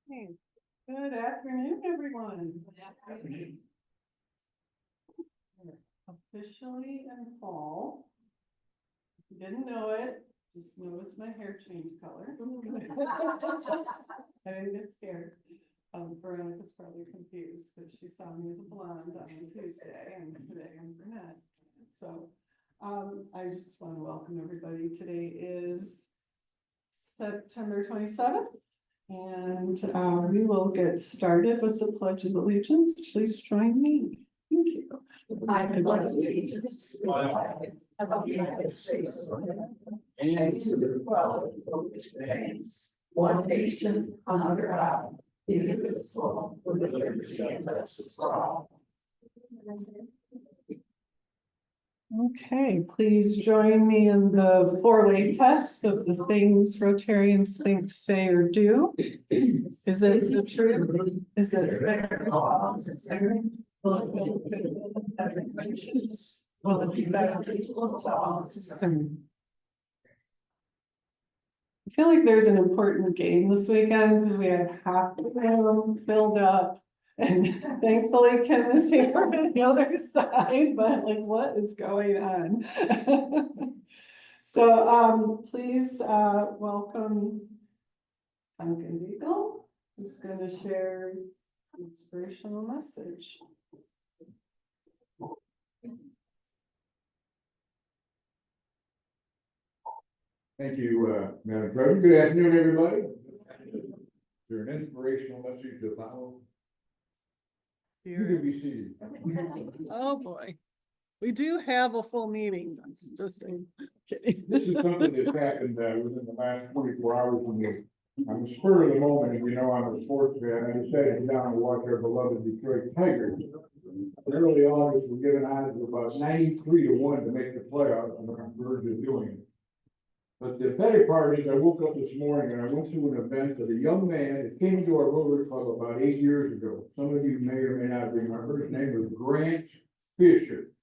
Hey, good afternoon, everyone. Officially in fall. If you didn't know it, just notice my hair changed color. I didn't get scared. Veronica's probably confused because she saw me as a blonde on Tuesday and today I'm brunette. So I just want to welcome everybody. Today is September 27th. And we will get started with the Pledge of Allegiance. Please join me. Thank you. I pledge allegiance to the flag of the United States and to the republic for which it stands, one nation under God, indivisible, with liberty and justice for all. Okay, please join me in the four-way test of the things Rotarians think, say, or do. Is it the truth? Is it fair? Will it be better equal to all? I feel like there's an important game this weekend because we have half the room filled up. And thankfully Kim is here on the other side, but like, what is going on? So please welcome Duncan Beagle, who's going to share an inspirational message. Thank you, Madam President. Good afternoon, everybody. Is there an inspirational message to follow? You can be seated. Oh, boy. We do have a full meeting, just saying. Kidding. This is something that's happened within the last 24 hours for me. On the spur of the moment, and you know I'm a sports fan, I decided to go down and watch our beloved Detroit Tigers. In early August, we're given odds of about 93-1 to make the playoffs, and we're on the verge of doing it. But the better part is I woke up this morning and I went to an event of a young man that came to our Rotary Club about 8 years ago. Some of you may or may not remember. His name was Grant Fisher.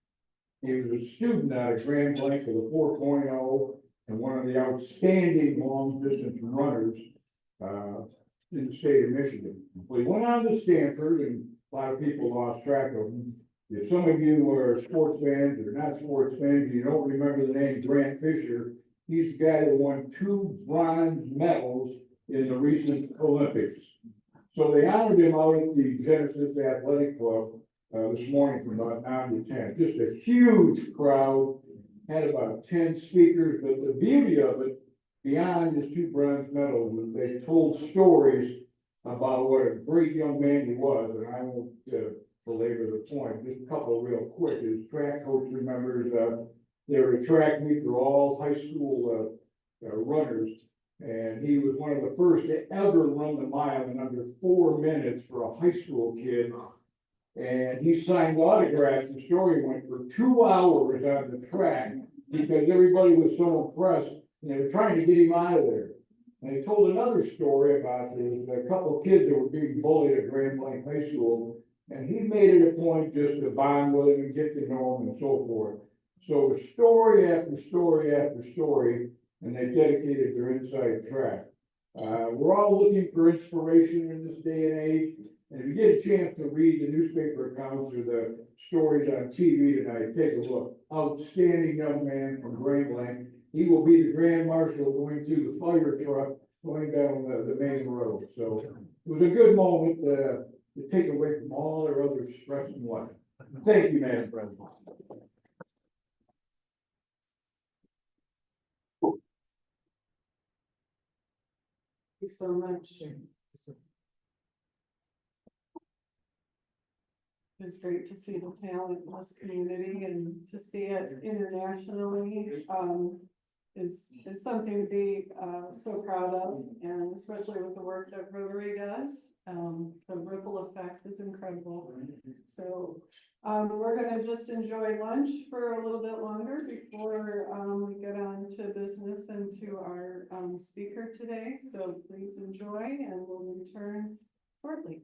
He was a student out of Grand Blanc with a 4.0 and one of the outstanding long distance runners in the state of Michigan. Well, he went on to Stanford and a lot of people lost track of him. If some of you are sports fans or not sports fans, you don't remember the name Grant Fisher. He's the guy that won 2 bronze medals in the recent Olympics. So they honored him out at the Genesis Athletic Club this morning from about 9 to 10. Just a huge crowd, had about 10 speakers, but the beauty of it, beyond his 2 bronze medals, was they told stories about what a great young man he was, and I won't belabor the point. Just a couple real quick. His track coach remembers they were a track meet for all high school runners, and he was one of the first to ever run the mile in under 4 minutes for a high school kid. And he signed autographs. The story went for 2 hours on the track because everybody was so impressed, and they were trying to get him out of there. And he told another story about a couple of kids that were being bullied at Grand Blanc High School, and he made it a point just to bond with them and get to know them and so forth. So story after story after story, and they dedicated their inside track. We're all looking for inspiration in this day and age. And if you get a chance to read the newspaper accounts or the stories on TV tonight, take a look. Outstanding young man from Grand Blanc. He will be the Grand Marshal going through the fire truck going down the main road. So it was a good moment to take away from all their other stress in life. Thank you, Madam President. Thank you so much. It's great to see the talent in this community and to see it internationally. is something to be, so proud of, and especially with the work that Rotary does. The ripple effect is incredible. So, we're gonna just enjoy lunch for a little bit longer before, we get on to business and to our, speaker today. So please enjoy, and we'll return shortly.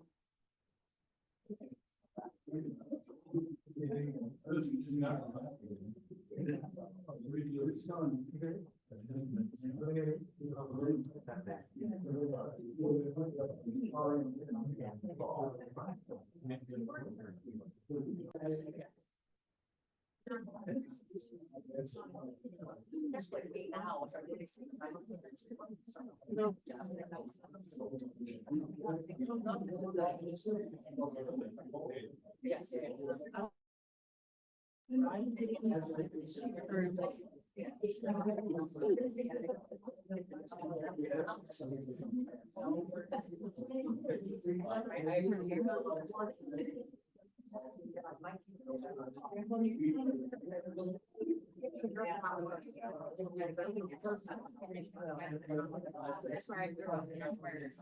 That's where I grew up, and that's where it's.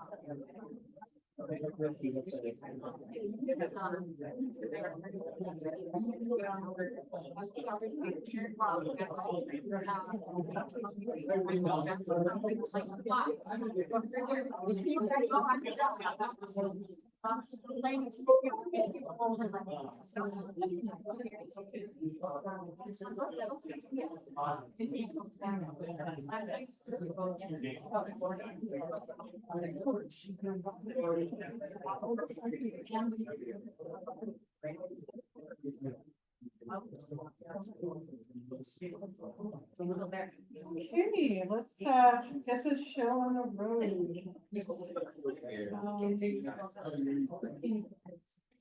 Okay, let's get this show on the road.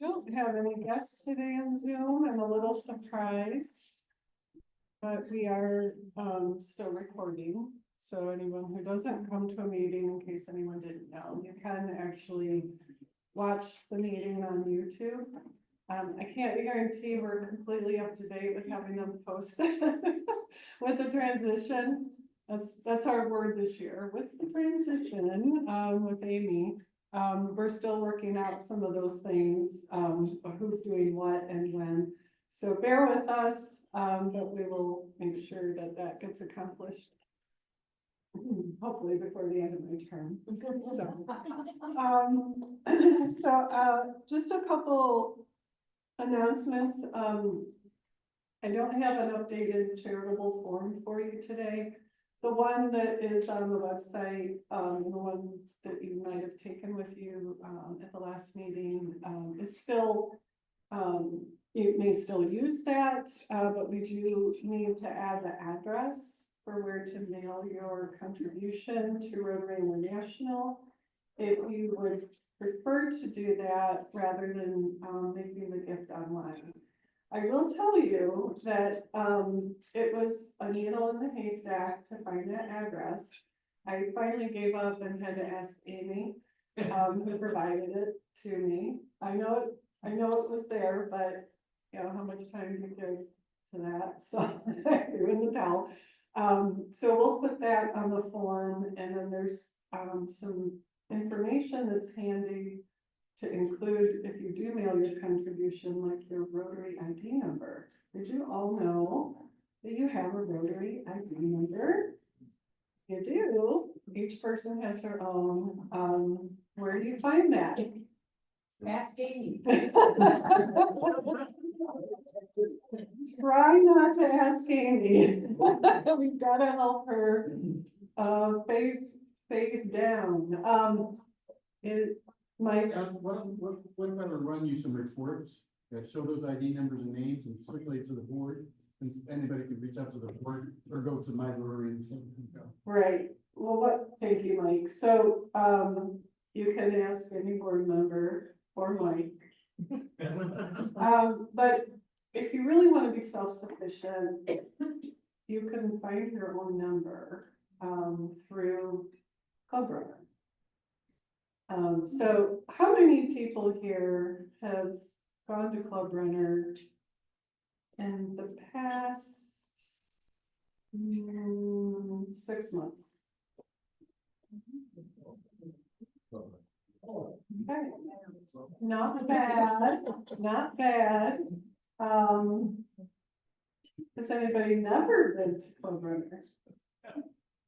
Don't have any guests today on Zoom. I'm a little surprised. But we are still recording, so anyone who doesn't come to a meeting, in case anyone didn't know, you can actually watch the meeting on YouTube. I can't guarantee we're completely up to date with having them posted with the transition. That's our word this year, with the transition, with Amy. We're still working out some of those things, of who's doing what and when. So bear with us, but we will make sure that that gets accomplished. Hopefully before the end of my term. So, just a couple announcements. I don't have an updated charitable form for you today. The one that is on the website, the one that you might have taken with you at the last meeting, is still, you may still use that, but we do need to add the address for where to mail your contribution to Rotary International. If you would prefer to do that rather than making the gift online. I will tell you that it was a needle in the haystack to find that address. I finally gave up and had to ask Amy, who provided it to me. I know it was there, but you know, how much time do you give to that? So I threw in the towel. So we'll put that on the form, and then there's some information that's handy to include if you do mail your contribution, like your Rotary ID number. Did you all know that you have a Rotary ID number? You do. Each person has their own. Where do you find that? Ask Amy. Try not to ask Amy. We've got to help her phase down. Mike, What if I were to run you some reports that show those ID numbers and names and circulate to the board? And anybody could reach out to the board or go to my Rotary and say, right. Well, thank you, Mike. So, you can ask any board member or Mike. But if you really want to be self-sufficient, you can find your own number, through Club Runner. So how many people here have gone to Club Runner in the past 6 months. Okay. Not bad, not bad. Has anybody never been to Club Runner?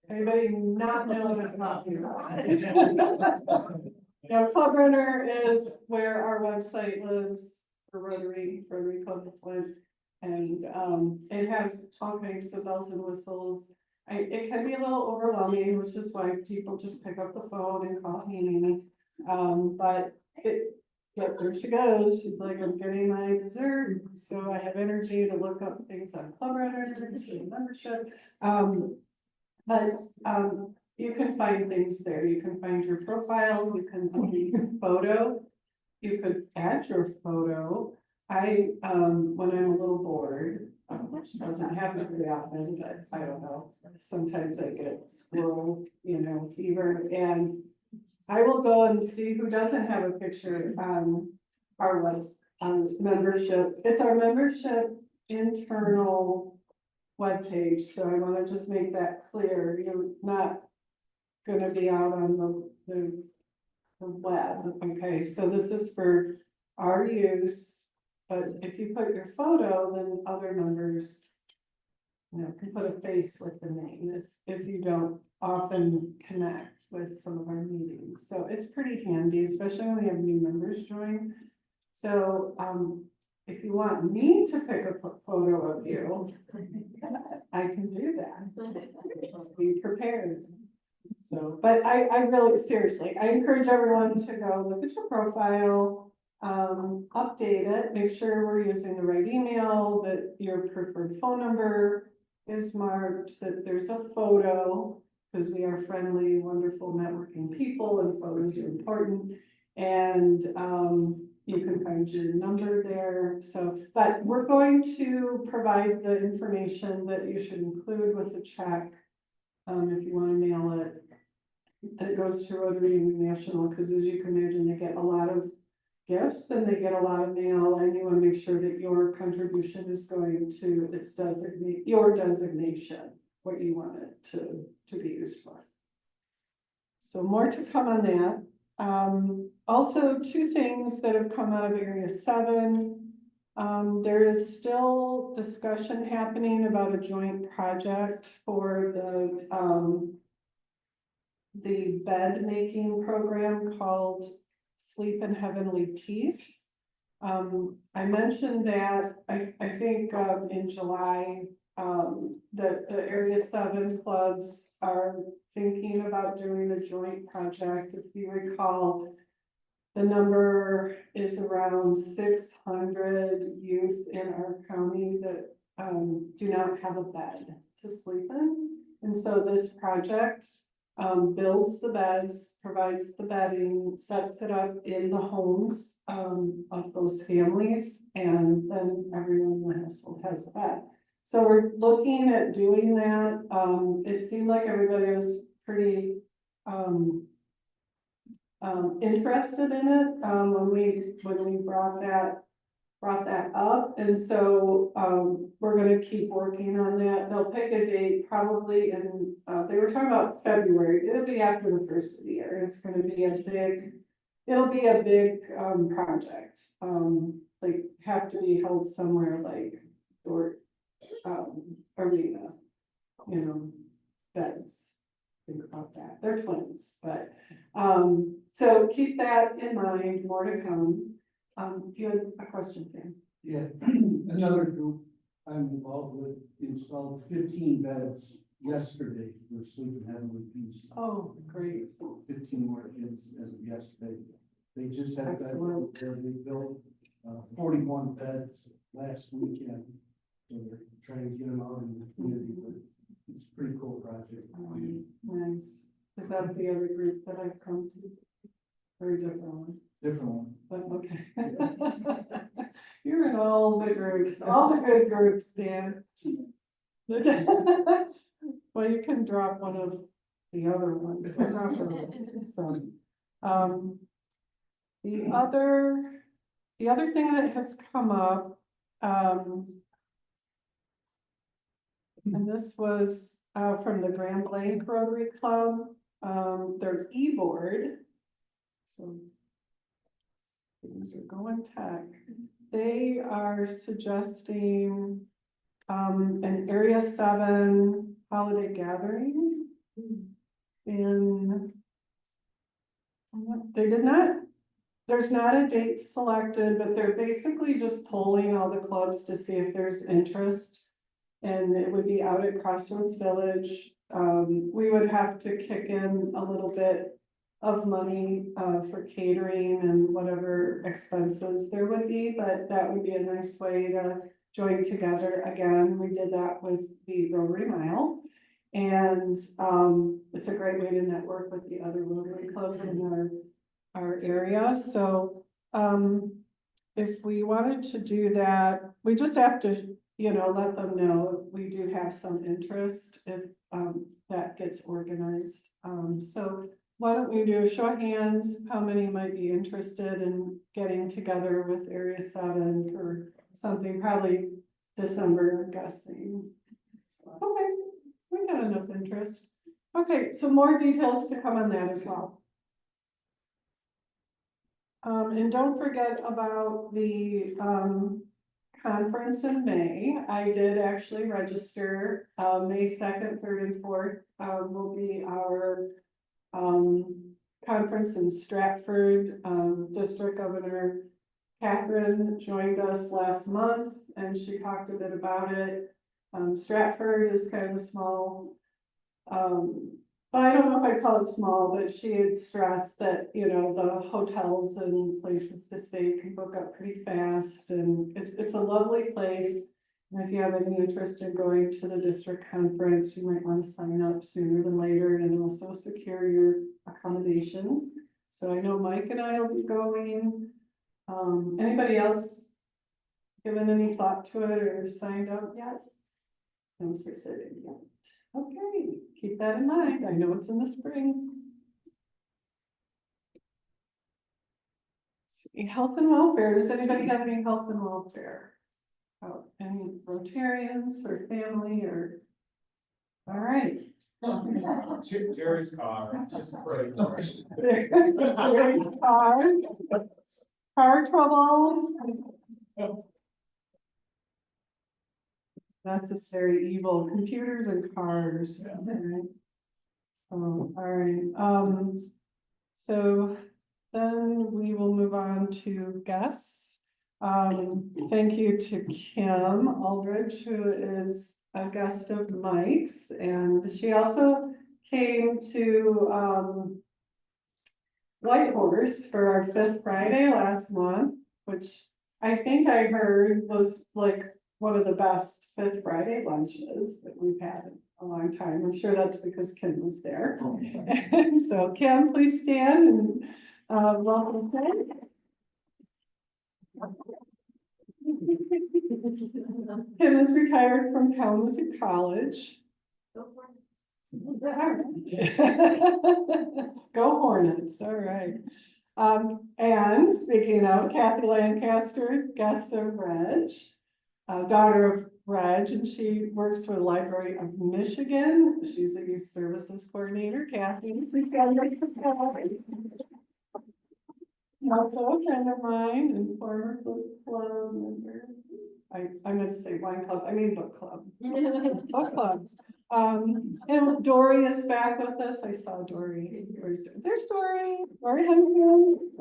Anybody not know what I'm talking about? Yeah, Club Runner is where our website lives for Rotary Club of Flint. And it has all kinds of bells and whistles. It can be a little overwhelming, which is why people just pick up the phone and call me. But there she goes. She's like, I'm getting my dessert, so I have energy to look up things on Club Runner, to membership. You can find things there. You can find your profile, you can find your photo, you could add your photo. When I'm a little bored, which doesn't happen very often, but I don't know, sometimes I get squirrel, fever, and I will go and see who doesn't have a picture on our membership. It's our membership internal webpage, so I want to just make that clear. You're not going to be out on the web. Okay, so this is for our use, but if you put your photo, then other members can put a face with the name if you don't often connect with some of our meetings. So it's pretty handy, especially when we have new members join. So if you want me to pick a photo of you, I can do that. Just be prepared. So, but I really, seriously, I encourage everyone to go look at your profile, update it, make sure we're using the right email, that your preferred phone number is marked, that there's a photo, because we are friendly, wonderful networking people and photos are important. And you can find your number there. So, but we're going to provide the information that you should include with the check. If you want to mail it, that goes to Rotary International, because as you can imagine, they get a lot of gifts and they get a lot of mail, and you want to make sure that your contribution is going to your designation, what you want it to be used for. So more to come on that. Also, 2 things that have come out of Area 7. There is still discussion happening about a joint project for the bed making program called Sleep in Heavenly Peace. I mentioned that I think in July, the Area 7 clubs are thinking about doing a joint project. If you recall, the number is around 600 youth in our county that do not have a bed to sleep in. And so this project builds the beds, provides the bedding, sets it up in the homes of those families, and then everyone in the household has a bed. So we're looking at doing that. It seemed like everybody was pretty interested in it when we brought that up, and so we're going to keep working on that. They'll pick a date probably in they were talking about February. It'll be after the first of the year. It's going to be it'll be a big project. Like have to be held somewhere like arena, beds. Think about that. They're twins, but so keep that in mind. More to come. You had a question, Ken? Yeah, another group I'm involved with installed 15 beds yesterday for Sleep in Heavenly Peace. Oh, great. 15 more kids as of yesterday. They just had that Excellent. there. They built 41 beds last weekend. So they're trying to get them out in the community, but it's a pretty cool project. Nice. Is that the other group that I've come to? Very different one. Different one. But okay. You're in all the groups, all the good groups, Dan. Well, you can drop one of the other ones. But not really. So, the other thing that has come up, And this was, from the Grand Blanc Rotary Club, their e-board. So. Things are going tech. They are suggesting, an Area 7 holiday gathering. And they did not, there's not a date selected, but they're basically just polling all the clubs to see if there's interest. And it would be out at Crossroads Village. We would have to kick in a little bit of money, for catering and whatever expenses there would be, but that would be a nice way to join together again. We did that with the Rotary Mile. And, it's a great way to network with the other Rotary clubs in our area. So, if we wanted to do that, we just have to, let them know if we do have some interest, if, that gets organized. So why don't we do a show of hands, how many might be interested in getting together with Area 7 for something, probably December, I'm guessing. Okay, we got enough interest. Okay, so more details to come on that as well. And don't forget about the, conference in May. I did actually register, May 2nd, 3rd, and 4th, will be our conference in Stratford. District Governor Catherine joined us last month and she talked a bit about it. Stratford is kind of a small, but I don't know if I'd call it small, but she had stressed that, the hotels and places to stay can book up pretty fast, and it's a lovely place. And if you have any interest in going to the district conference, you might want to sign up sooner than later and also secure your accommodations. So I know Mike and I will be going. Anybody else given any thought to it or signed up yet? No, so said it yet. Okay, keep that in mind. I know it's in the spring. Let's see, health and welfare. Does anybody have any health and welfare? Oh, any Rotarians or family or? All right. Jerry's car, just pray for it. Jerry's car. Car troubles. Necessary evil, computers and cars. Alright. So, all right, so then we will move on to guests. Thank you to Kim Aldridge, who is a guest of Mike's, and she also came to White Horse for our 5th Friday last month, which I think I heard was like one of the best 5th Friday lunches that we've had in a long time. I'm sure that's because Kim was there. So Kim, please stand and welcome. Kim is retired from Kalamazoo College. Go Hornets, all right. And speaking of, Kathy Lancaster's guest of Reg, daughter of Reg, and she works for the Library of Michigan. She's a youth services coordinator. Kathy, also a friend of mine and former book club member. I meant to say wine club, I mean book club. Book clubs. And Dory is back with us. I saw Dory. There's Dory. Dory Henderson.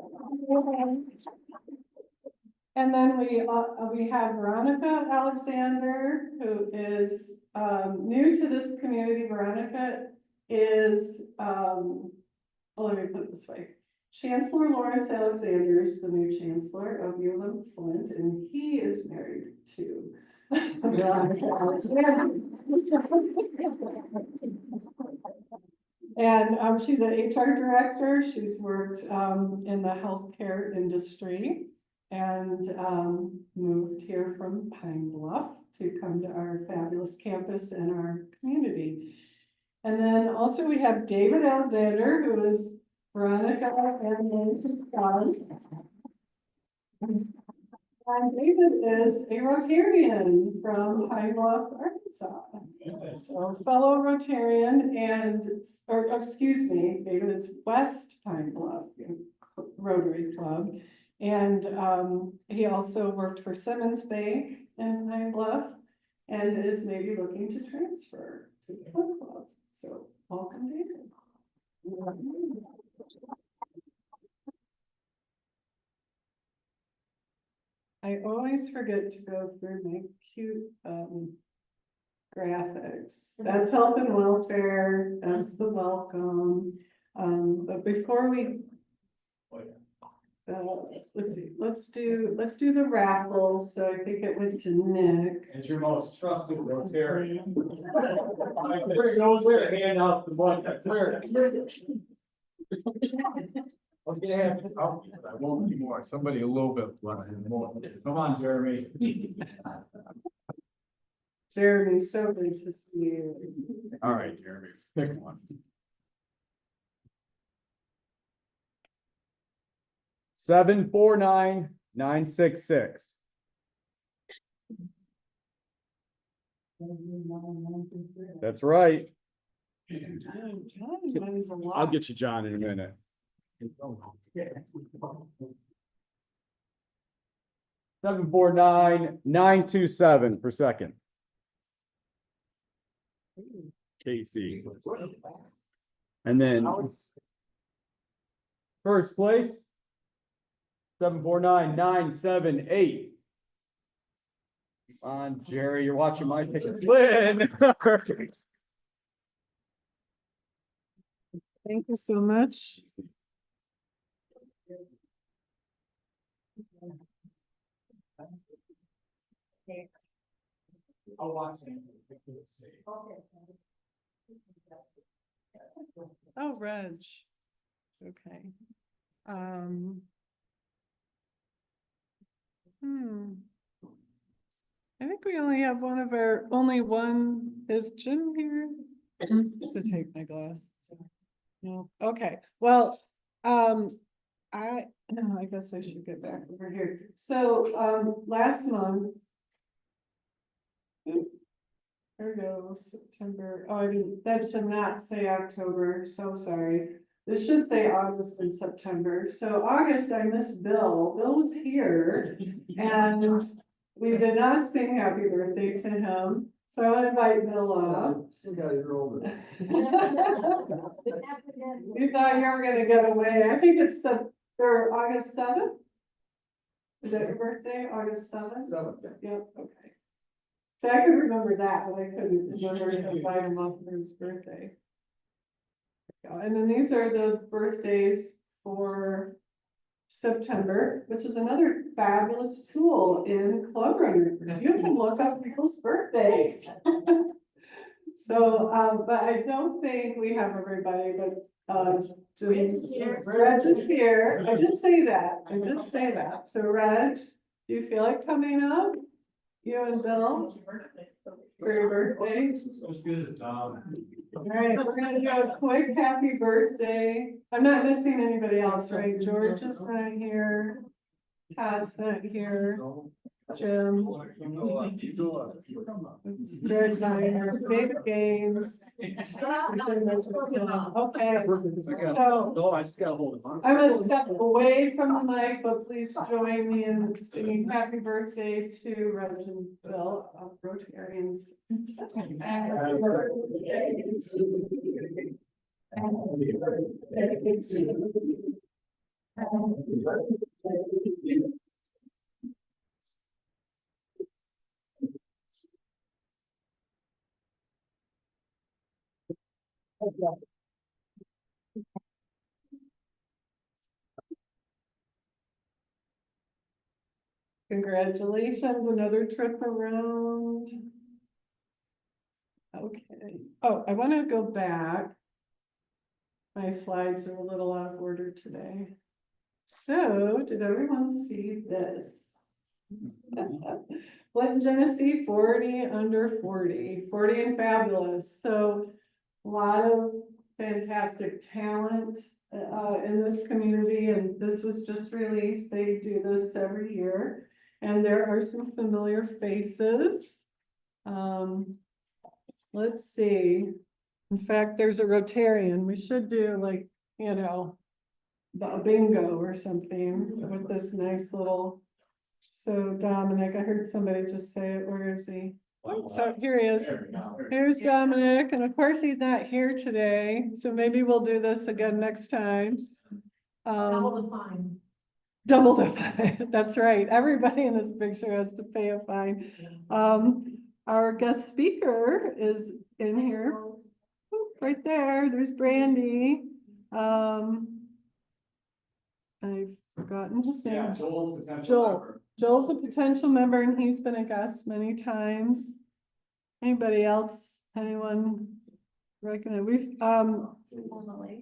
And then we have Veronica Alexander, who is new to this community. Veronica is, well, let me put it this way. Chancellor Lawrence Alexander is the new chancellor of U of M Flint, and he is married to Veronica Alexander. And she's an HR director. She's worked in the healthcare industry and moved here from Pine Bluff to come to our fabulous campus and our community. And then also we have David Alexander, who is Veronica and Nancy's son. And David is a Rotarian from Pine Bluff, Arkansas. So fellow Rotarian or excuse me, David's West Pine Bluff Rotary Club. And he also worked for Simmons Bank in Pine Bluff and is maybe looking to transfer to the club. So welcome, David. I always forget to go through my cute graphics. That's health and welfare, that's the welcome. But before we let's see, let's do the raffle. So I think it went to Nick. As your most trusted Rotarian. Bring those there, hand out the money. Okay, I won't anymore. Somebody a little bit more. Come on, Jeremy. Jeremy, so good to see you. All right, Jeremy, pick one. 749966. That's right. I'll get you John in a minute. 749927 for second. Casey. And then first place. 749978. On Jerry, you're watching my tickets. Lynn. Thank you so much. I'll watch it. Oh, Reg. Okay. I think we only have only one. Is Jim here? To take my glasses. No, okay, well, I guess I should get back over here. So, last month. There we go, September. Oh, I mean, that should not say October, so sorry. This should say August and September. So August, I missed Bill. Bill was here and we did not sing happy birthday to him. So I want to invite Bill up. Still got a year older. You thought you were gonna get away. I think it's August 7th. Is that your birthday, August 7th? 7th. Yep, okay. So I could remember that, but I couldn't remember to invite him up for his birthday. And then these are the birthdays for September, which is another fabulous tool in Club Runner. You can look up people's birthdays. So, but I don't think we have everybody, but Reg is here. I did say that. So Reg, do you feel like coming up? You and Bill? For your birthday? As good as Tom. All right, we're gonna do a quick happy birthday. I'm not missing anybody else, right? George is not here. Todd's not here. Jim. Greg Diner, David Gaines. Okay, so No, I just gotta hold it. I'm gonna step away from the mic, but please join me in singing happy birthday to Reg and Bill of Rotarians. Happy birthday to you. Happy birthday to you. Happy birthday to you. Congratulations, another trip around. Okay, oh, I want to go back. My slides are a little out of order today. So, did everyone see this? Flint, Genesee, 40 under 40 and fabulous. So, a lot of fantastic talent in this community, and this was just released. They do this every year. And there are some familiar faces. Let's see. In fact, there's a Rotarian. We should do like, you know, a bingo or something with this nice little. So Dominic, I heard somebody just say it. Where is he? So here he is. Here's Dominic, and of course he's not here today, so maybe we'll do this again next time. Double the fine. Double the fine, that's right. Everybody in this picture has to pay a fine. Our guest speaker is in here. Right there, there's Brandy. I've forgotten his name. Joel's a potential member and he's been a guest many times. Anybody else? Anyone recognize? We've,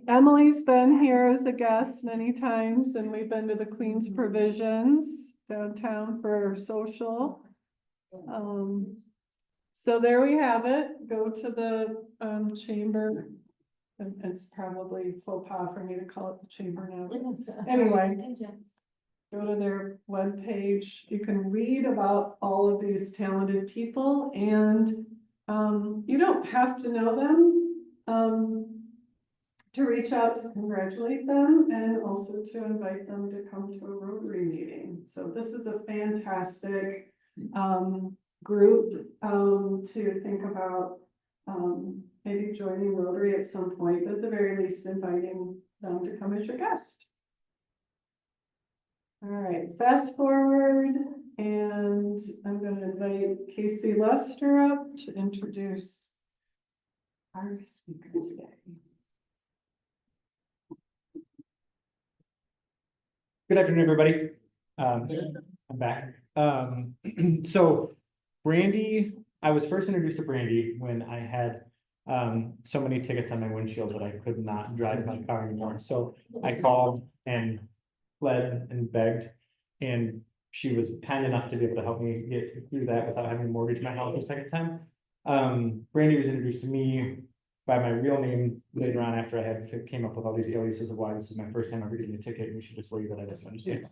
Emily's been here as a guest many times and we've been to the Queen's Provisions downtown for social. So there we have it. Go to the chamber. And it's probably faux pas for me to call it the chamber now. Anyway. Go to their webpage. You can read about all of these talented people and you don't have to know them to reach out to congratulate them and also to invite them to come to a Rotary meeting. So this is a fantastic group to think about maybe joining Rotary at some point, but at the very least inviting them to come as your guest. All right, fast forward, and I'm going to invite Casey Lester up to introduce our speaker today. Good afternoon, everybody. I'm back. So Brandy, I was first introduced to Brandy when I had so many tickets on my windshield that I could not drive my car anymore. So I called and pled and begged, and she was kind enough to be able to help me get through that without having to mortgage my house the second time. Brandy was introduced to me by my real name later on after I came up with all these aliases of why this is my first time ever getting a ticket, and we should just wait that I didn't understand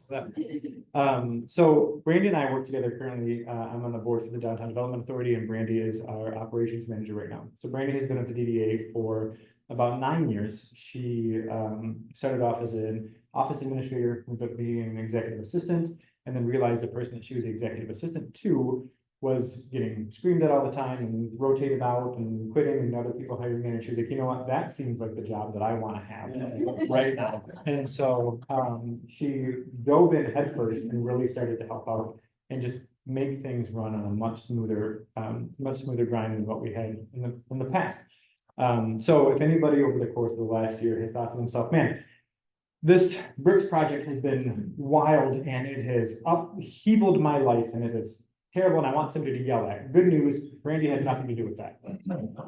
that. So Brandy and I work together currently. I'm on the board for the Downtown Development Authority, and Brandy is our operations manager right now. So Brandy has been at the DDA for about 9 years. She started off as an office administrator, moved up to being an executive assistant, and then realized the person that she was the executive assistant to was getting screamed at all the time and rotated out and quitting and other people hiring in. And she was like, you know what, that seems like the job that I want to have right now. And so she dove in headfirst and really started to help out and just make things run on a much smoother grind than what we had in the past. So if anybody over the course of the last year has thought to themselves, man, this bricks project has been wild and it has upheavaled my life and it is terrible and I want somebody to yell at. Good news, Brandy had nothing to do with that.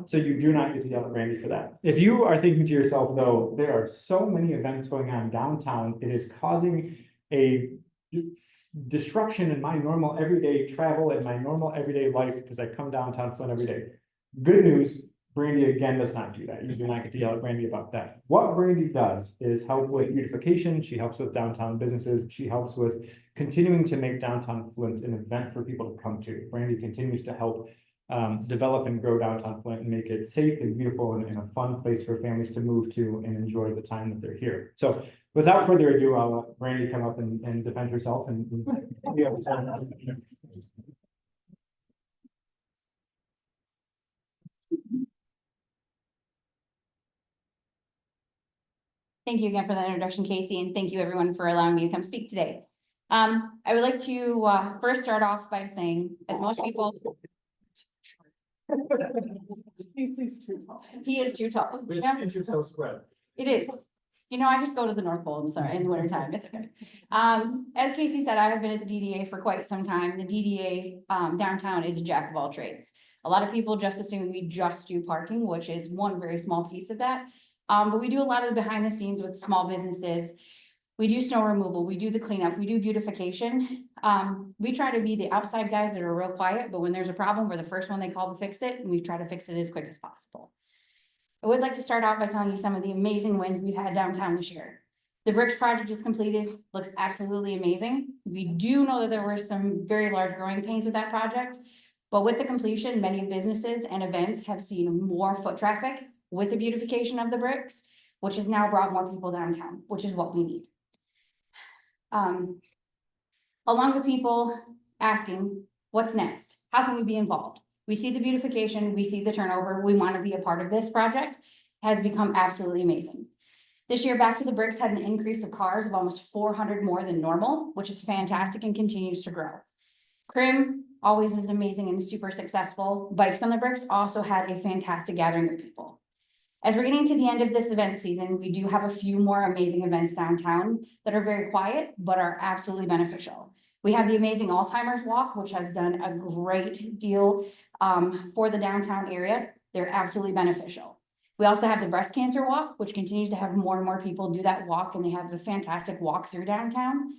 So you do not get to yell at Brandy for that. If you are thinking to yourself though, there are so many events going on downtown, it is causing a disruption in my normal everyday travel and my normal everyday life because I come downtown Flint every day. Good news, Brandy again does not do that. You do not get to yell at Brandy about that. What Brandy does is help with beautification. She helps with downtown businesses. She helps with continuing to make downtown Flint an event for people to come to. Brandy continues to help develop and grow downtown Flint and make it safe and beautiful and a fun place for families to move to and enjoy the time that they're here. So without further ado, I'll let Brandy come up and defend herself and be able to. Thank you again for that introduction, Casey, and thank you everyone for allowing me to come speak today. I would like to first start off by saying, as most people. Casey's too tall. He is too tall. Yeah. It is. You know, I just go to the North Pole in the winter time. It's okay. As Casey said, I have been at the DDA for quite some time. The DDA downtown is a jack of all trades. A lot of people just assume we just do parking, which is one very small piece of that. But we do a lot of behind the scenes with small businesses. We do snow removal, we do the cleanup, we do beautification. We try to be the outside guys that are real quiet, but when there's a problem, we're the first one they call to fix it, and we try to fix it as quick as possible. I would like to start out by telling you some of the amazing wins we've had downtown this year. The bricks project is completed, looks absolutely amazing. We do know that there were some very large growing pains with that project. But with the completion, many businesses and events have seen more foot traffic with the beautification of the bricks, which has now brought more people downtown, which is what we need. Along with people asking, what's next? How can we be involved? We see the beautification, we see the turnover, we want to be a part of this project, has become absolutely amazing. This year, Back to the Bricks had an increase of cars of almost 400 more than normal, which is fantastic and continues to grow. Crim always is amazing and super successful. Bikes on the Bricks also had a fantastic gathering of people. As we're getting to the end of this event season, we do have a few more amazing events downtown that are very quiet, but are absolutely beneficial. We have the amazing Alzheimer's Walk, which has done a great deal for the downtown area. They're absolutely beneficial. We also have the Breast Cancer Walk, which continues to have more and more people do that walk, and they have a fantastic walk through downtown.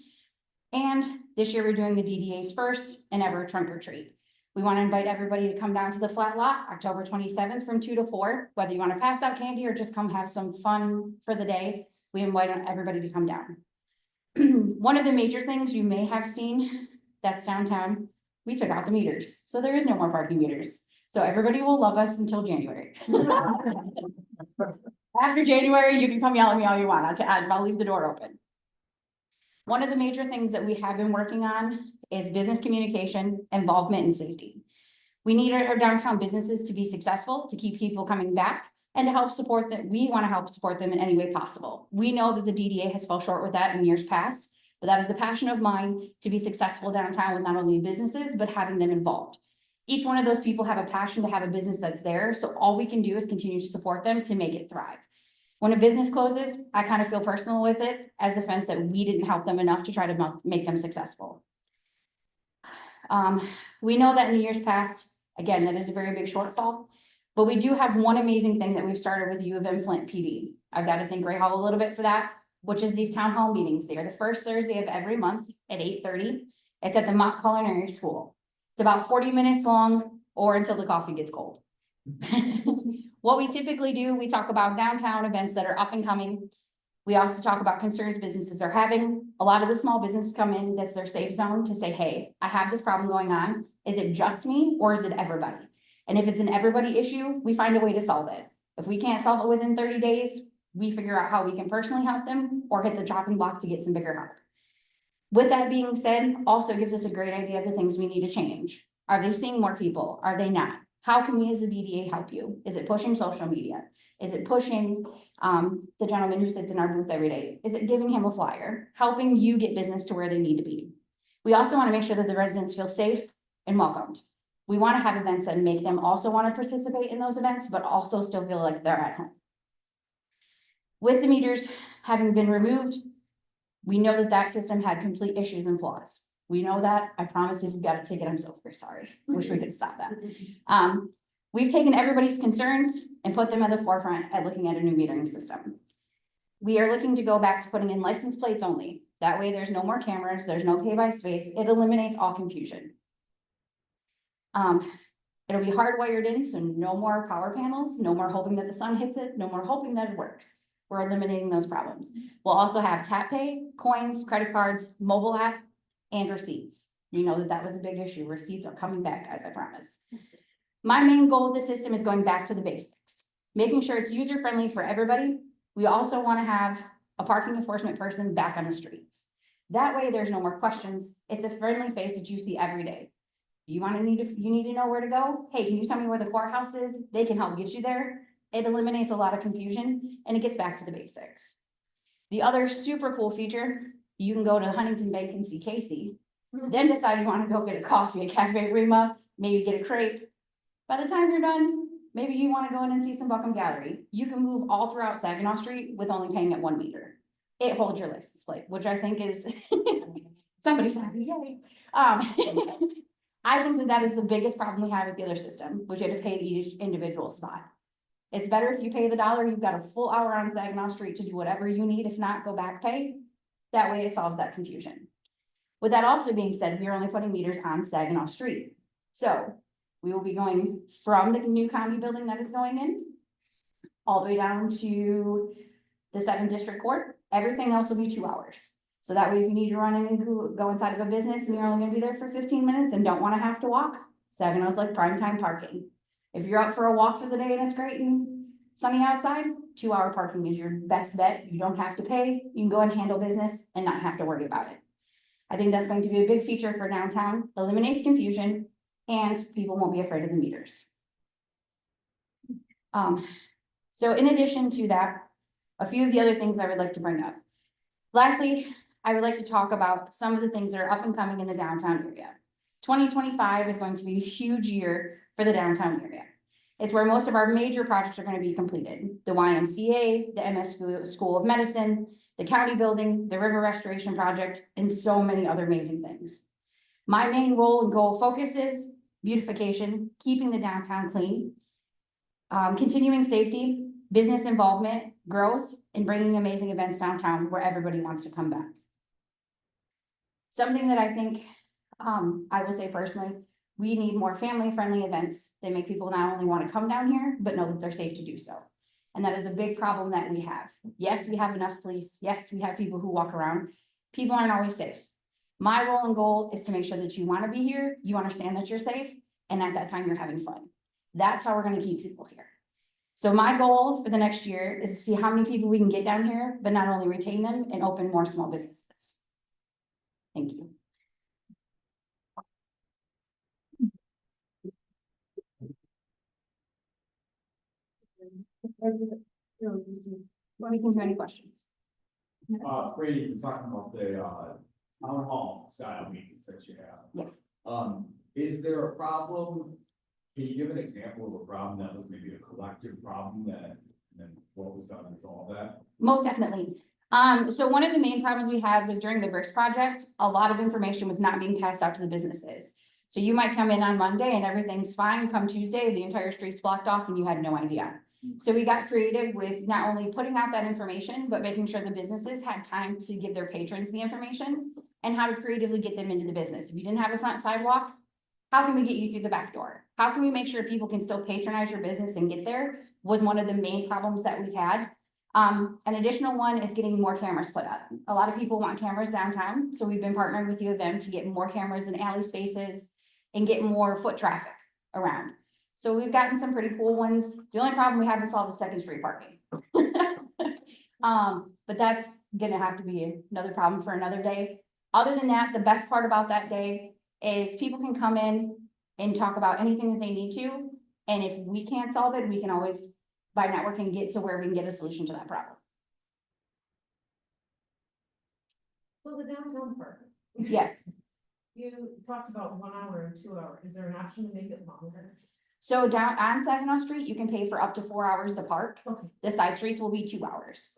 And this year, we're doing the DDA's first and ever trunk or treat. We want to invite everybody to come down to the flat lot, October 27th from 2 to 4, whether you want to pass out candy or just come have some fun for the day. We invite everybody to come down. One of the major things you may have seen that's downtown, we took out the meters. So there is no more parking meters. So everybody will love us until January. After January, you can come yell at me all you want. I'll leave the door open. One of the major things that we have been working on is business communication, involvement, and safety. We need our downtown businesses to be successful, to keep people coming back, and to help support that. We want to help support them in any way possible. We know that the DDA has fell short with that in years past, but that is a passion of mine to be successful downtown with not only businesses, but having them involved. Each one of those people have a passion to have a business that's there. So all we can do is continue to support them to make it thrive. When a business closes, I kind of feel personal with it as the fence that we didn't help them enough to try to make them successful. We know that in the years past, again, that is a very big shortfall, but we do have one amazing thing that we've started with U of M Flint PD. I've got to thank Ray Hall a little bit for that, which is these town hall meetings. They are the first Thursday of every month at 8:30. It's at the Mock Culinary School. It's about 40 minutes long or until the coffee gets cold. What we typically do, we talk about downtown events that are up and coming. We also talk about concerns businesses are having. A lot of the small businesses come in, that's their safe zone to say, hey, I have this problem going on. Is it just me or is it everybody? And if it's an everybody issue, we find a way to solve it. If we can't solve it within 30 days, we figure out how we can personally help them or hit the chopping block to get some bigger help. With that being said, also gives us a great idea of the things we need to change. Are they seeing more people? Are they not? How can we as the DDA help you? Is it pushing social media? Is it pushing the gentleman who sits in our booth every day? Is it giving him a flyer? Helping you get business to where they need to be? We also want to make sure that the residents feel safe and welcomed. We want to have events that make them also want to participate in those events, but also still feel like they're at home. With the meters having been removed, we know that that system had complete issues and flaws. We know that. I promise if you got a ticket, I'm so very sorry. Wish we could stop that. We've taken everybody's concerns and put them at the forefront at looking at a new metering system. We are looking to go back to putting in license plates only. That way there's no more cameras, there's no pay by space. It eliminates all confusion. It'll be hardwired in, so no more power panels, no more hoping that the sun hits it, no more hoping that it works. We're eliminating those problems. We'll also have tap pay, coins, credit cards, mobile app, and receipts. We know that that was a big issue. Receipts are coming back, guys, I promise. My main goal of the system is going back to the basics, making sure it's user-friendly for everybody. We also want to have a parking enforcement person back on the streets. That way there's no more questions. It's a friendly face that you see every day. You need to know where to go? Hey, can you tell me where the courthouse is? They can help get you there. It eliminates a lot of confusion and it gets back to the basics. The other super cool feature, you can go to the Huntington Bank and see Casey, then decide you want to go get a coffee at Cafe Rima, maybe get a crepe. By the time you're done, maybe you want to go in and see some Buckham Gallery. You can move all throughout Saginaw Street with only paying at 1 meter. It holds your license plate, which I think is somebody's happy, yay. I think that that is the biggest problem we have with the other system, which you have to pay each individual spot. It's better if you pay the $1, you've got a full hour on Saginaw Street to do whatever you need. If not, go back pay. That way it solves that confusion. With that also being said, we are only putting meters on Saginaw Street. So we will be going from the new county building that is going in all the way down to the 7th District Court Everything else will be 2 hours. So that way, if you need to run in and go inside of a business and you're only gonna be there for 15 minutes and don't wanna have to walk, Saginaw like prime time parking. If you're out for a walk for the day and it's great and sunny outside, 2 hour parking is your best bet. You don't have to pay. You can go and handle business and not have to worry about it. I think that's going to be a big feature for downtown, eliminates confusion, and people won't be afraid of the meters. So in addition to that, a few of the other things I would like to bring up. Lastly, I would like to talk about some of the things that are up and coming in the downtown area. 2025 is going to be a huge year for the downtown area. It's where most of our major projects are going to be completed. The YMCA, the MS School of Medicine, the county building, the river restoration project, and so many other amazing things. My main role and goal focus is beautification, keeping the downtown clean, continuing safety, business involvement, growth, and bringing amazing events downtown where everybody wants to come back. Something that I think, I will say personally, we need more family-friendly events that make people not only want to come down here, but know that they're safe to do so. And that is a big problem that we have. Yes, we have enough police. Yes, we have people who walk around. People aren't always safe. My role and goal is to make sure that you want to be here, you understand that you're safe, and at that time you're having fun. That's how we're going to keep people here. So my goal for the next year is to see how many people we can get down here, but not only retain them and open more small businesses. Thank you. We can do any questions. Brady, you're talking about the, town hall style meetings that you have. Yes. Is there a problem? Can you give an example of a problem that was maybe a collective problem that, and what was done to resolve that? Most definitely. So one of the main problems we had was during the bricks project, a lot of information was not being passed out to the businesses. So you might come in on Monday and everything's fine. Come Tuesday, the entire street's blocked off and you had no idea. So we got creative with not only putting out that information, but making sure the businesses had time to give their patrons the information and how to creatively get them into the business. If you didn't have a front sidewalk, how can we get you through the back door? How can we make sure people can still patronize your business and get there was one of the main problems that we've had. An additional one is getting more cameras put up. A lot of people want cameras downtown, so we've been partnering with U of M to get more cameras in alley spaces and get more foot traffic around. So we've gotten some pretty cool ones. The only problem we haven't solved is Second Street parking. But that's gonna have to be another problem for another day. Other than that, the best part about that day is people can come in and talk about anything that they need to. And if we can't solve it, we can always, by networking, get to where we can get a solution to that problem. So the downtown park, Yes. you talked about 1 hour and 2 hours. Is there an option to make it longer? So down on Saginaw Street, you can pay for up to 4 hours to park. Okay. The side streets will be 2 hours.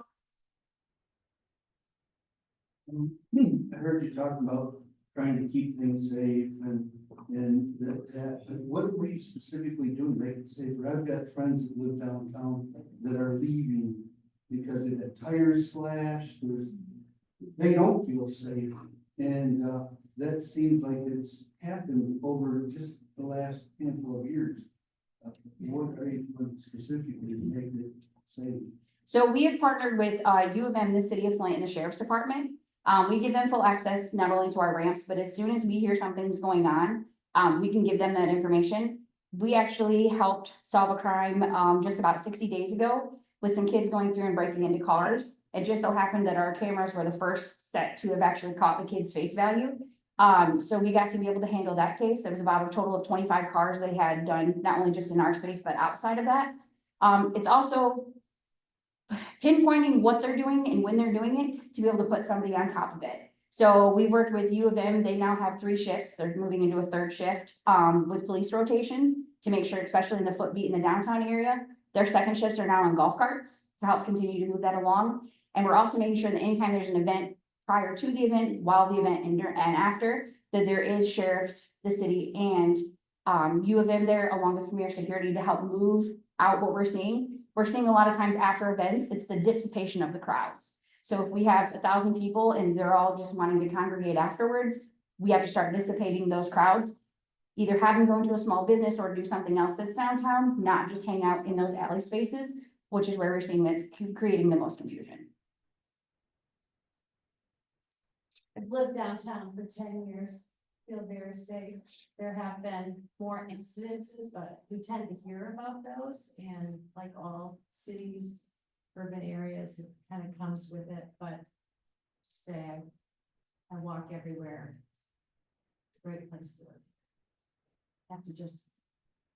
I heard you talking about trying to keep things safe and that, but what were you specifically doing to make it safer? I've got friends that live downtown that are leaving because of the tires slashed, they don't feel safe. And, that seems like it's happened over just the last handful of years. What are you doing specifically to make it safe? So we have partnered with U of M, the city of Flint, and the sheriff's department. We give them full access not only to our ramps, but as soon as we hear something's going on, we can give them that information. We actually helped solve a crime just about 60 days ago with some kids going through and breaking into cars. It just so happened that our cameras were the first set to have actually caught the kids' face value. So we got to be able to handle that case. There was about a total of 25 cars they had done, not only just in our space, but outside of that. It's also pinpointing what they're doing and when they're doing it to be able to put somebody on top of it. So we worked with U of M. They now have 3 shifts. They're moving into a 3rd shift with police rotation to make sure, especially in the footbeat in the downtown area, their 2nd shifts are now on golf carts to help continue to move that along. And we're also making sure that anytime there's an event prior to the event, while the event, and after, that there is sheriffs, the city, and U of M there along with Premier Security to help move out what we're seeing. We're seeing a lot of times after events, it's the dissipation of the crowds. So if we have 1,000 people and they're all just wanting to congregate afterwards, we have to start dissipating those crowds. Either have them go into a small business or do something else that's downtown, not just hang out in those alley spaces, which is where we're seeing that's creating the most confusion. I've lived downtown for 10 years, feel very safe. There have been more incidences, but we tend to hear about those, and like all cities, urban areas, it kind of comes with it, but say I walk everywhere. It's a great place to live. Have to just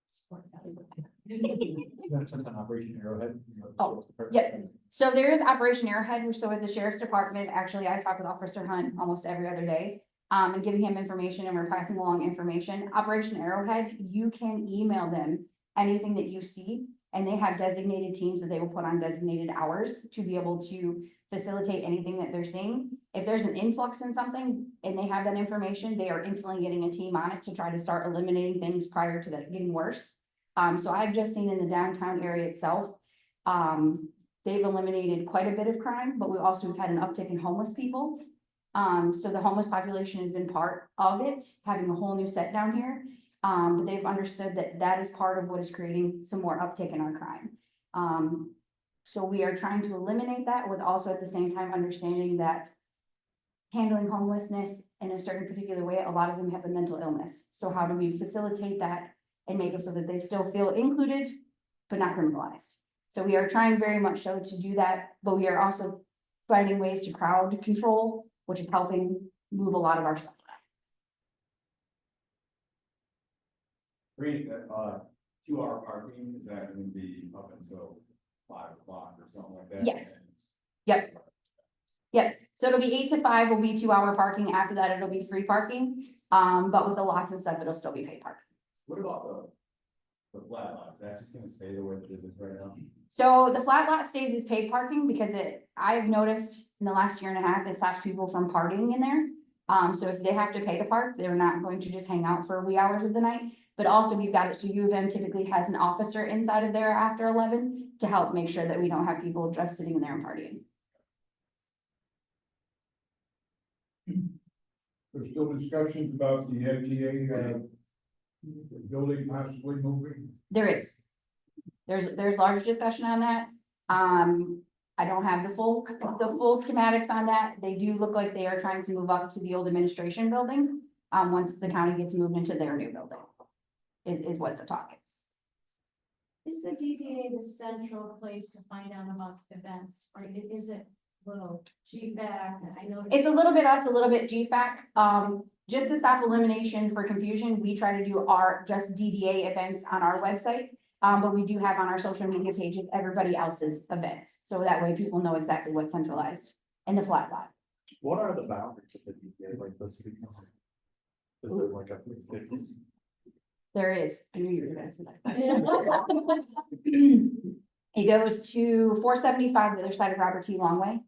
support that. You want to touch on Operation Arrowhead? Oh, Yep, so there is Operation Arrowhead, so with the sheriff's department, actually, I talk with Officer Hunt almost every other day. And giving him information, and we're passing along information. Operation Arrowhead, you can email them anything that you see. And they have designated teams that they will put on designated hours to be able to facilitate anything that they're seeing. If there's an influx in something and they have that information, they are instantly getting a team on it to try to start eliminating things prior to that getting worse. So I've just seen in the downtown area itself, they've eliminated quite a bit of crime, but we also have had an uptick in homeless people. So the homeless population has been part of it, having a whole new set down here. But they've understood that that is part of what is creating some more uptick in our crime. So we are trying to eliminate that with also at the same time understanding that handling homelessness in a certain particular way, a lot of them have a mental illness. So how do we facilitate that and make it so that they still feel included, but not criminalized? So we are trying very much so to do that, but we are also finding ways to crowd control, which is helping move a lot of our stuff. 2-hour parking, is that gonna be up until 5 o'clock or something like that? Yes. And it's- Yep. Yep, so it'll be 8 to 5 will be 2-hour parking. After that, it'll be free parking. But with the lots and stuff, it'll still be paid parking. What about the flat lot, is that just gonna stay the way that it is right now? So the flat lot stays as paid parking because I've noticed in the last year and a half, it stops people from partying in there. So if they have to pay to park, they're not going to just hang out for wee hours of the night. But also we've got it, so U of M typically has an officer inside of there after 11 to help make sure that we don't have people just sitting in there and partying. There's still discussions about the MTA, building possibly moving. There is. There's large discussion on that. I don't have the full schematics on that. They do look like they are trying to move up to the old administration building. Once the county gets moved into their new building. Is what the talk is. Is the DDA the central place to find out about events, or is it little GFAC? I know. It's a little bit us, a little bit GFAC. Just to stop elimination for confusion, we try to do our just DDA events on our website. But we do have on our social media pages, everybody else's events. So that way people know exactly what's centralized in the flat lot. What are the boundaries of the DDA, like this? Is there like a fixed? There is, I knew you were gonna answer that. It goes to 475, the other side of Robert T. Longway,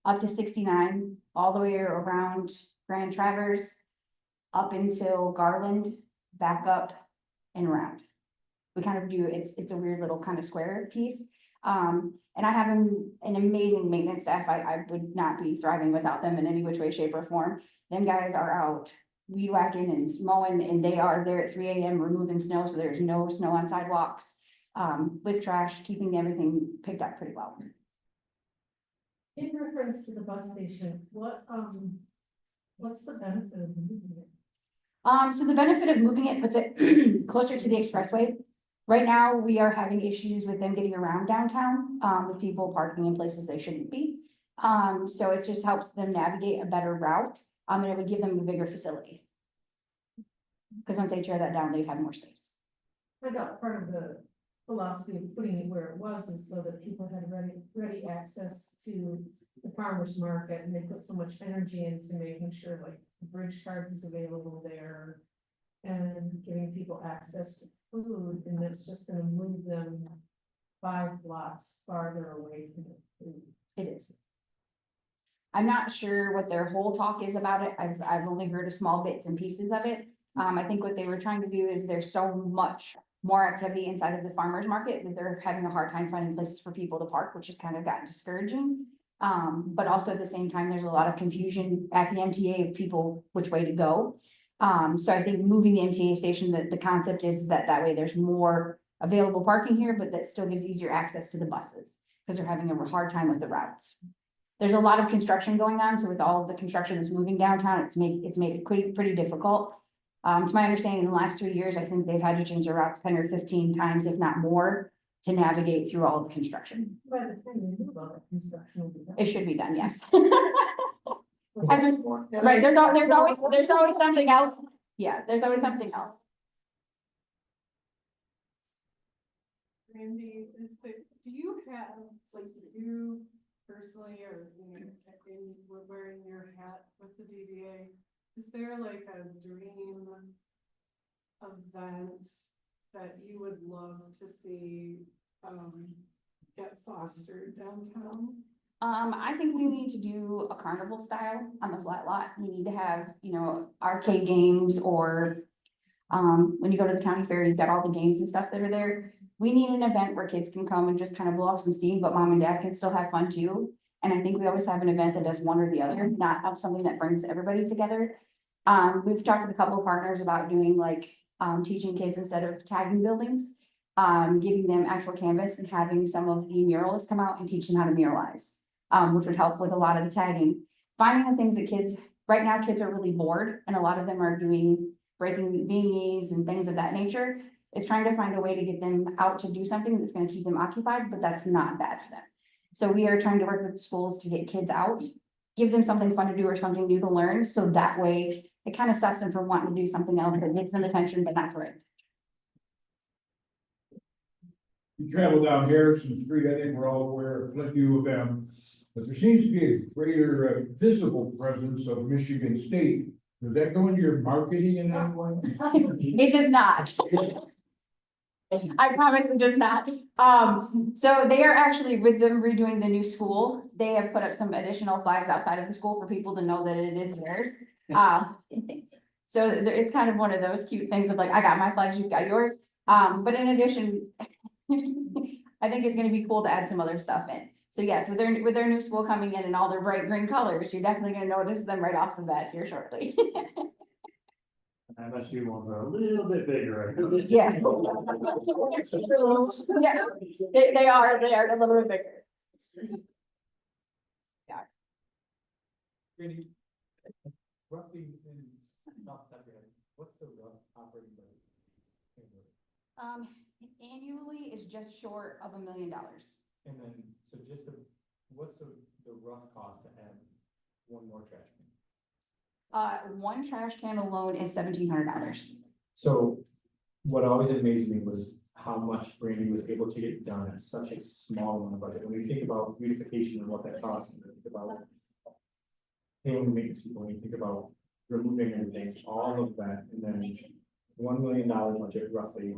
up to 69, all the way around Grand Traverse, up until Garland, back up and around. We kind of do, it's a weird little kind of square piece. And I have an amazing maintenance staff. I would not be thriving without them in any which way, shape or form. Them guys are out weed whacking and mowing, and they are there at 3 a.m. removing snow, so there's no snow on sidewalks. With trash, keeping everything picked up pretty well. In reference to the bus station, what's the benefit of moving it? So the benefit of moving it puts it closer to the expressway. Right now, we are having issues with them getting around downtown, with people parking in places they shouldn't be. So it just helps them navigate a better route, and it would give them a bigger facility. Because once they tear that down, they'd have more space. I thought part of the philosophy of putting it where it was is so that people had ready access to the farmer's market, and they put so much energy into making sure like the bridge card was available there. And giving people access to food, and that's just gonna move them 5 blocks farther away from the food. It is. I'm not sure what their whole talk is about it. I've only heard of small bits and pieces of it. I think what they were trying to do is there's so much more activity inside of the farmer's market that they're having a hard time finding places for people to park, which has kind of gotten discouraging. But also at the same time, there's a lot of confusion at the MTA of people which way to go. So I think moving the MTA station, the concept is that way there's more available parking here, but that still gives easier access to the buses because they're having a hard time with the routes. There's a lot of construction going on, so with all of the construction that's moving downtown, it's made it pretty difficult. To my understanding, in the last 3 years, I think they've had to change their routes 10 or 15 times, if not more, to navigate through all of the construction. By the time you do all that construction will be done. It should be done, yes. And right, there's always something else. Yeah, there's always something else. Randy, do you have, like, you personally, or, we're wearing your hat with the DDA, is there like a dream event that you would love to see, get fostered downtown? I think we need to do a carnival style on the flat lot. We need to have, arcade games, or when you go to the county fair, you've got all the games and stuff that are there. We need an event where kids can come and just kind of blow off some steam, but mom and dad can still have fun too. And I think we always have an event that does one or the other, not have something that brings everybody together. We've talked with a couple of partners about doing like, teaching kids instead of tagging buildings, giving them actual canvas and having some of the muralists come out and teach them how to muralize, which would help with a lot of the tagging. Finding the things that right now kids are really bored, and a lot of them are doing breaking beanies and things of that nature. Is trying to find a way to get them out to do something that's going to keep them occupied, but that's not bad for them. So we are trying to work with the schools to get kids out, give them something fun to do or something new to learn. So that way it kind of stops them from wanting to do something else that gets them attention, but not for it. You travel down Harrison Street, I think we're all aware of Flint U of M, but there seems to be a greater visible presence of Michigan State. Does that go into your marketing in any way? It does not. I promise it does not. So they are actually, with them redoing the new school, they have put up some additional flags outside of the school for people to know that it is theirs. So it's kind of one of those cute things of like, I got my flags, you've got yours. But in addition, I think it's gonna be cool to add some other stuff in. So yes, with their new school coming in and all their bright green colors, you're definitely gonna notice them right off the bat here shortly. MSU ones are a little bit bigger. I know. Yeah. Yeah, they are a little bit bigger. Randy, roughly what's the rough operating budget? Annually is just short of $1 million. And then, so what's the rough cost to add one more trash can? One trash can alone is $1,700. So what always amazed me was how much Brandy was able to get done at such a small amount of budget. When you think about beautification and what that costs, and you think about paying maintenance people, when you think about removing everything, all of that, and then $1 million budget roughly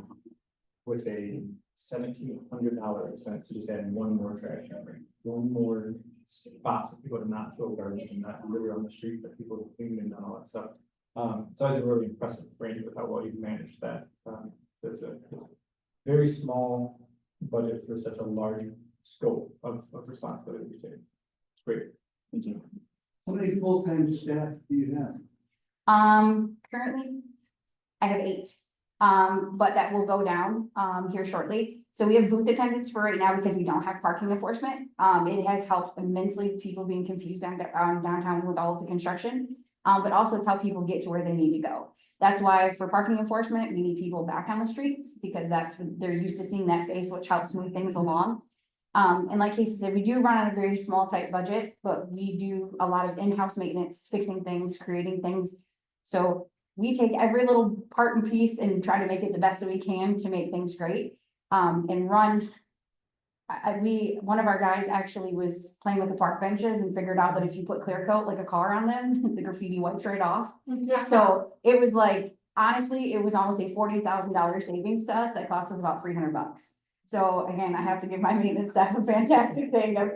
with a $1,700 expense to just add one more trash can, right? One more spot for people to not throw garbage and not litter on the street, but people to clean and all that stuff. It's always been really impressive, Brandy, with how well you've managed that. It's a very small budget for such a large scope of responsibility you're taking. It's great. Thank you. How many full-time staff do you have? Currently I have 8. But that will go down, here shortly. So we have booth attendants for right now because we don't have parking enforcement. It has helped immensely with people being confused downtown with all of the construction. But also it's helped people get to where they need to go. That's why for parking enforcement, we need people back on the streets because they're used to seeing that face, which helps move things along. And like Casey said, we do run on a very small, tight budget, but we do a lot of in-house maintenance, fixing things, creating things. So we take every little part and piece and try to make it the best that we can to make things great. And run. One of our guys actually was playing with the park benches and figured out that if you put clear coat like a car on them, the graffiti wipes right off. So it was like, honestly, it was almost a $40,000 savings to us. That cost us about $300. So again, I have to give my maintenance staff a fantastic thing of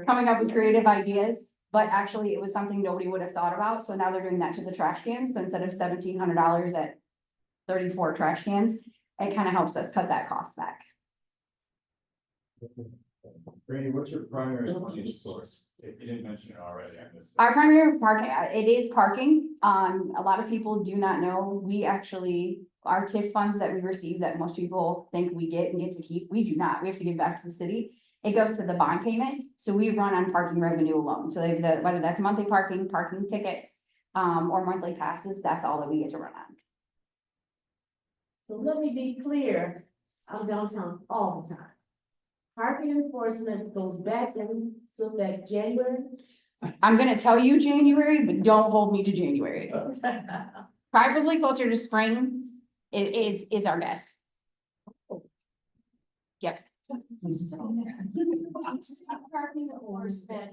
coming up with creative ideas. But actually, it was something nobody would have thought about. So now they're doing that to the trash cans. So instead of $1,700 at 34 trash cans, it kind of helps us cut that cost back. Randy, what's your primary funding source? If you didn't mention it already, I missed it. Our primary parking, it is parking. A lot of people do not know, our TIF funds that we receive that most people think we get and get to keep, we do not. We have to give back to the city. it goes to the bond payment. So we run on parking revenue alone. So whether that's monthly parking, parking tickets, or monthly passes, that's all that we get to run on. So let me be clear, I'm downtown all the time. Parking enforcement goes back January. I'm gonna tell you January, but don't hold me to January. Probably closer to spring is our guess. Yep. So, parking enforcement,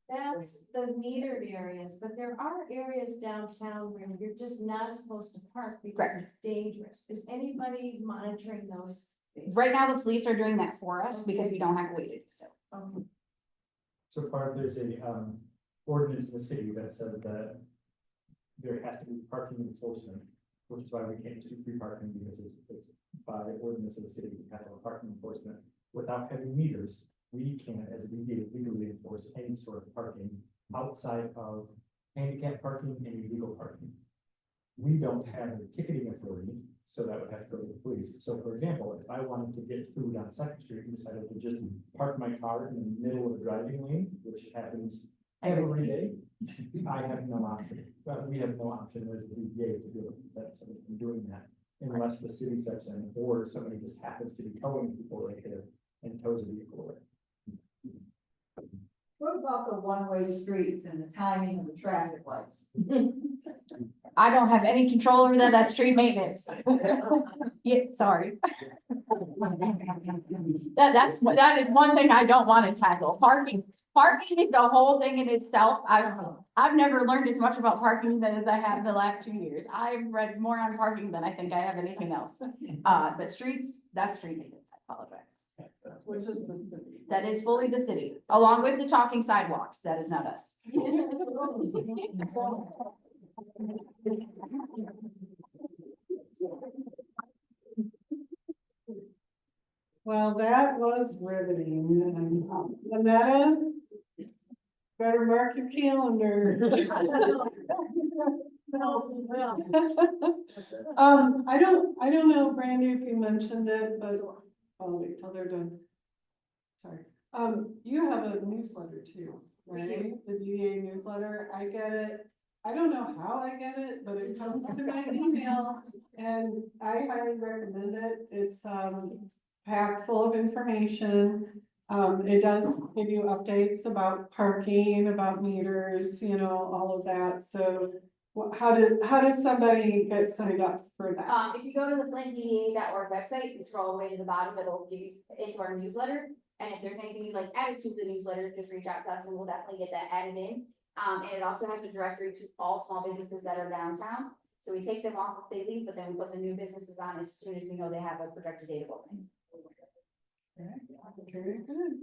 that's the metered areas, but there are areas downtown where you're just not supposed to park because Correct. it's dangerous. Is anybody monitoring those spaces? Right now, the police are doing that for us because we don't have a way to do so. Okay. So far, there's a ordinance in the city that says that there has to be parking enforcement, which is why we can't do free parking, because it's by ordinance of the city, we have to have parking enforcement. Without having meters, we can, as a DDA, legally enforce any sort of parking outside of handicap parking and illegal parking. We don't have the ticketing authority, so that would have to go to the police. So for example, if I wanted to get food on Second Street and decided to just park my car in the middle of the driving lane, which happens every day, I have no option. But we have no option as a DDA to be able to prevent somebody from doing that unless the city steps in or somebody just happens to be towing people right there and tows a vehicle away. What about the one-way streets and the timing of the traffic lights? I don't have any control over that. That's street maintenance. Yeah, sorry. That is one thing I don't want to tackle. Parking is the whole thing in itself. I've never learned as much about parking as I have the last 2 years. I've read more on parking than I think I have anything else. But streets, that's street maintenance. I apologize. Which is the city. That is fully the city, along with the talking sidewalks. That is not us. Well, that was riveting. And Lynetta, better mark your calendar. I don't know, Brandy, if you mentioned it, but I'll wait till they're done. Sorry. You have a newsletter too, right? The DDA newsletter. I get it. I don't know how I get it, but it comes to my email and I highly recommend it. It's packed full of information. It does give you updates about parking, about meters, you know, all of that. So how does somebody get signed up for that? If you go to the flintdda.org website and scroll all the way to the bottom, it'll give you into our newsletter. And if there's anything you'd like added to the newsletter, just reach out to us and we'll definitely get that added in. And it also has a directory to all small businesses that are downtown. So we take them off if they leave, but then we put the new businesses on as soon as we know they have a projected date of opening. Very good.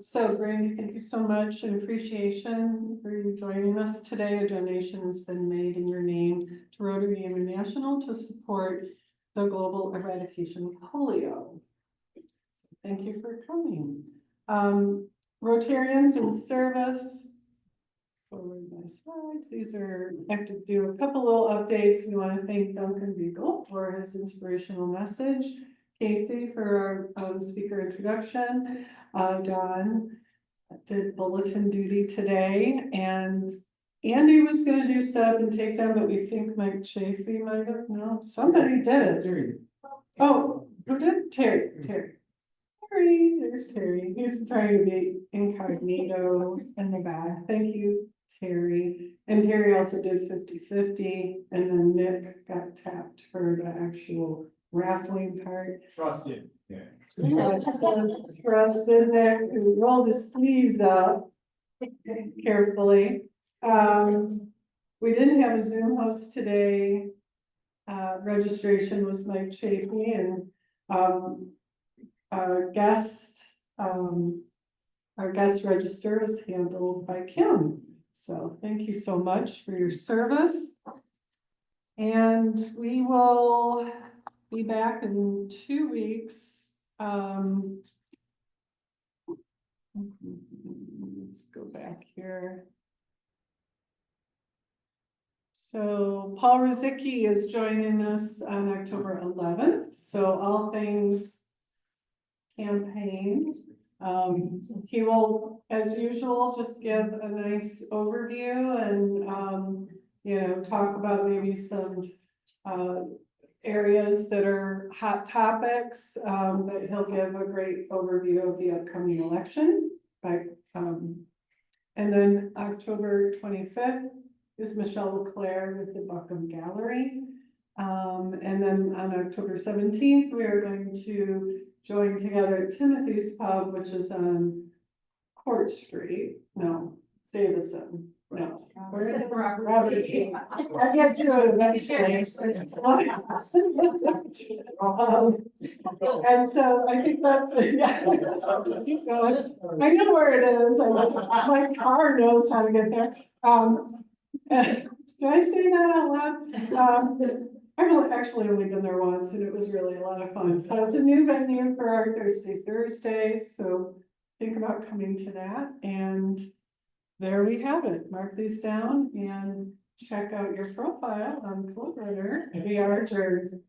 So Brandy, thank you so much and appreciation for you joining us today. A donation has been made in your name to Rotary International to support the global eradication of polio. So thank you for coming. Rotarians in service. Forward my slides. These are, I have to do a couple little updates. We want to thank Duncan Beagle for his inspirational message. Casey for our speaker introduction. Don did bulletin duty today, and Andy was going to do setup and takedown, but we think Mike Chafee might have. No, somebody did it. Terry. Oh, who did? Terry. There's Terry. He's trying to be incognito in the back. Thank you, Terry. And Terry also did 50-50, and then Nick got tapped for the actual raffling part. Trusted, yeah. Trusted Nick, who rolled his sleeves up carefully. We didn't have a Zoom host today. Registration was Mike Chafee, and our guest register was handled by Kim. So thank you so much for your service. And we will be back in 2 weeks. Let's go back here. So Paul Rozicki is joining us on October 11th. So all things campaign. He will, as usual, just give a nice overview and, you know, talk about maybe some, areas that are hot topics, but he'll give a great overview of the upcoming election. And then October 25th is Michelle Leclerc with the Buckham Gallery. And then on October 17th, we are going to join together at Timothy's Pub, which is on Court Street, no, Davison, no. Where is it? Robert Street. I get to it eventually. And so I think that's, yeah. I know where it is, my car knows how to get there. Did I say that out loud? I've actually only been there once and it was really a lot of fun. So it's a new venue for our Thursdays, so think about coming to that. And there we have it. Mark these down and check out your profile on Flint. We are adjourned.